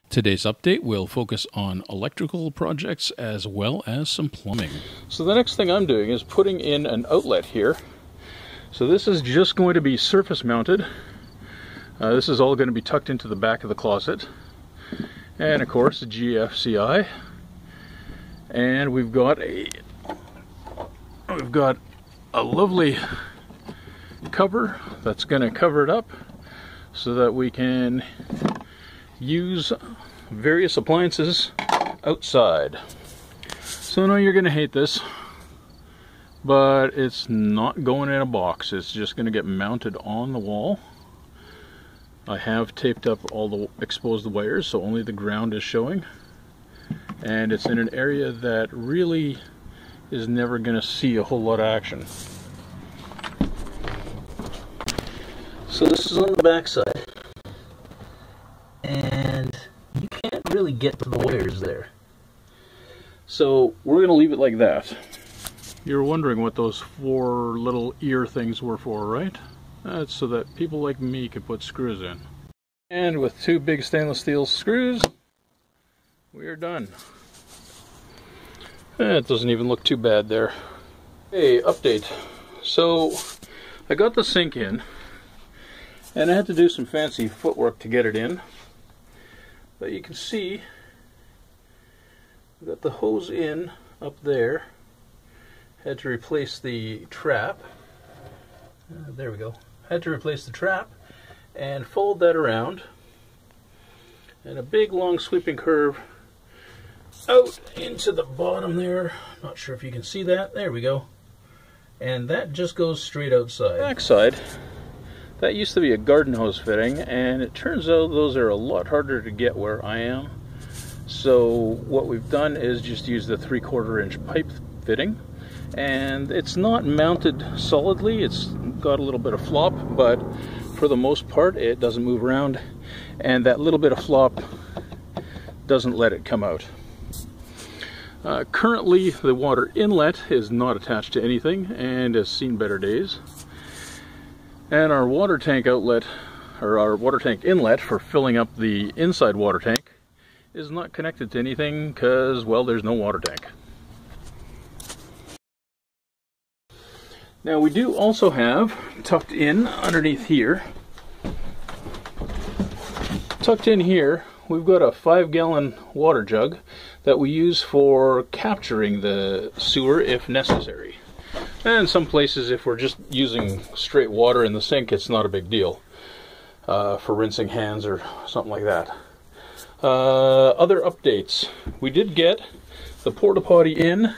Today's update will focus on electrical projects as well as some plumbing. So the next thing I'm doing is putting in an outlet here. So this is just going to be surface mounted. This is all going to be tucked into the back of the closet. And of course, the GFCI. And we've got a lovely cover that's going to cover it up so that we can use various appliances outside. So I know you're going to hate this, but it's not going in a box. It's just going to get mounted on the wall. I have taped up all the exposed wires so only the ground is showing, and it's in an area that really is never going to see a whole lot of action. So this is on the back side, and you can't really get to the wires there. So we're going to leave it like that. You're wondering what those 4 little ear things were for, right? That's so that people like me could put screws in. And with 2 big stainless steel screws, we are done. It doesn't even look too bad there. Hey, update. So I got the sink in, and I had to do some fancy footwork to get it in. But you can see, I've got the hose in up there. Had to replace the trap. There we go. Had to replace the trap and fold that around. And a big long sweeping curve out into the bottom there. Not sure if you can see that. There we go. And that just goes straight outside. Backside, that used to be a garden hose fitting, and it turns out those are a lot harder to get where I am. So what we've done is just use the 3/4 inch pipe fitting, and it's not mounted solidly. It's got a little bit of flop, but for the most part it doesn't move around, and that little bit of flop doesn't let it come out. Currently the water inlet is not attached to anything and has seen better days. And our water tank outlet, or our water tank inlet for filling up the inside water tank, is not connected to anything because, well, there's no water tank. Now we do also have, tucked in underneath here, we've got a 5-gallon water jug that we use for capturing the sewer if necessary. And some places, if we're just using straight water in the sink, it's not a big deal for rinsing hands or something like that. Other updates. We did get the porta potty in,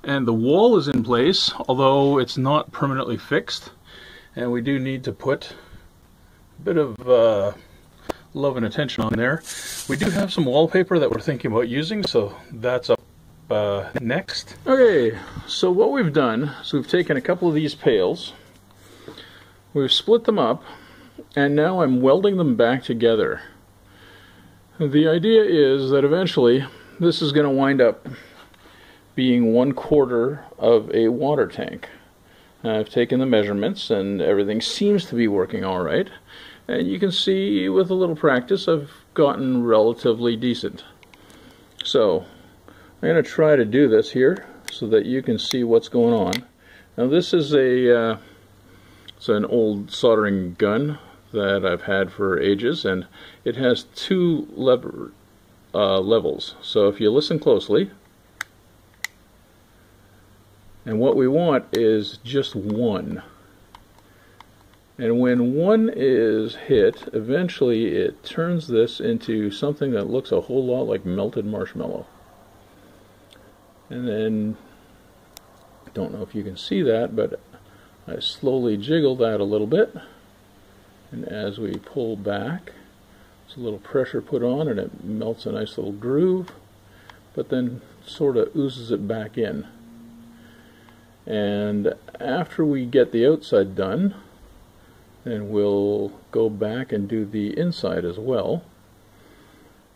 and the wall is in place, although it's not permanently fixed. And we do need to put a bit of love and attention on there. We do have some wallpaper that we're thinking about using, so that's up next. Okay, so what we've done is we've taken a couple of these pails, we've split them up, and now I'm welding them back together. The idea is that eventually this is going to wind up being 1/4 of a water tank. I've taken the measurements and everything seems to be working all right. And you can see with a little practice I've gotten relatively decent. So I'm going to try to do this here so that you can see what's going on. Now this is it's an old soldering gun that I've had for ages, and it has 2 levels. So if you listen closely, and what we want is just 1. And when 1 is hit, eventually it turns this into something that looks a whole lot like melted marshmallow. And then, I don't know if you can see that, but I slowly jiggle that a little bit. And as we pull back, there's a little pressure put on and it melts a nice little groove, but then sort of oozes it back in. And after we get the outside done, then we'll go back and do the inside as well,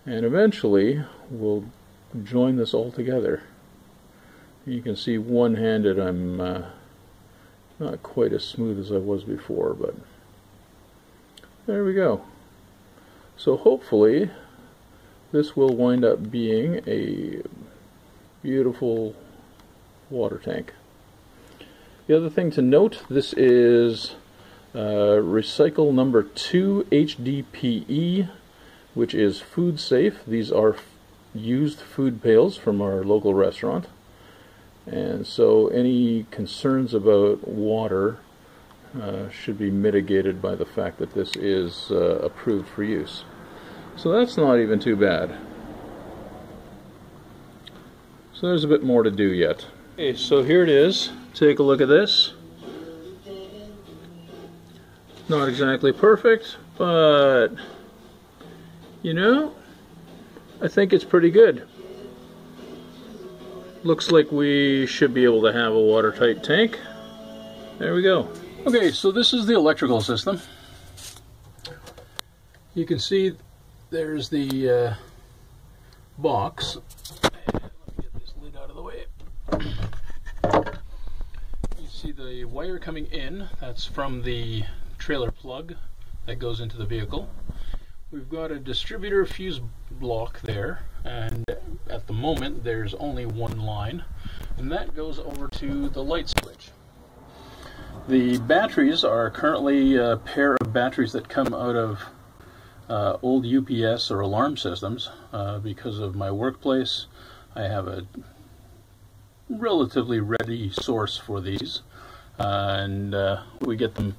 and eventually we'll join this all together. You can see one-handed I'm not quite as smooth as I was before, but there we go. So hopefully this will wind up being a beautiful water tank. The other thing to note, this is recycle number 2 HDPE, which is food safe. These are used food pails from our local restaurant, and so any concerns about water should be mitigated by the fact that this is approved for use. So that's not even too bad. So there's a bit more to do yet. Okay, so here it is. Take a look at this. Not exactly perfect, but you know, I think it's pretty good. Looks like we should be able to have a watertight tank. There we go. Okay, so this is the electrical system. You can see there's the box. Let me get this lid out of the way. You see the wire coming in. That's from the trailer plug that goes into the vehicle. We've got a distributor fuse block there, and at the moment there's only one line, and that goes over to the light switch. The batteries are currently a pair of batteries that come out of old UPS or alarm systems. Because of my workplace, I have a relatively ready source for these, and we get them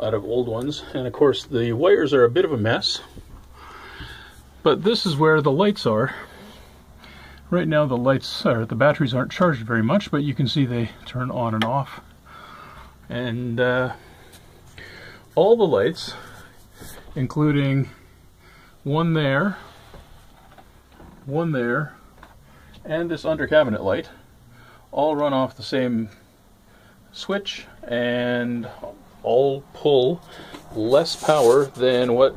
out of old ones. And of course the wires are a bit of a mess, but this is where the lights are. Right now the batteries aren't charged very much, but you can see they turn on and off. And all the lights, including one there, and this under cabinet light, all run off the same switch and all pull less power than what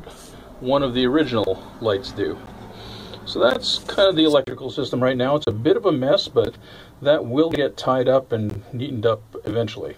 one of the original lights do. So that's kind of the electrical system right now. It's a bit of a mess, but that will get tied up and neatened up eventually.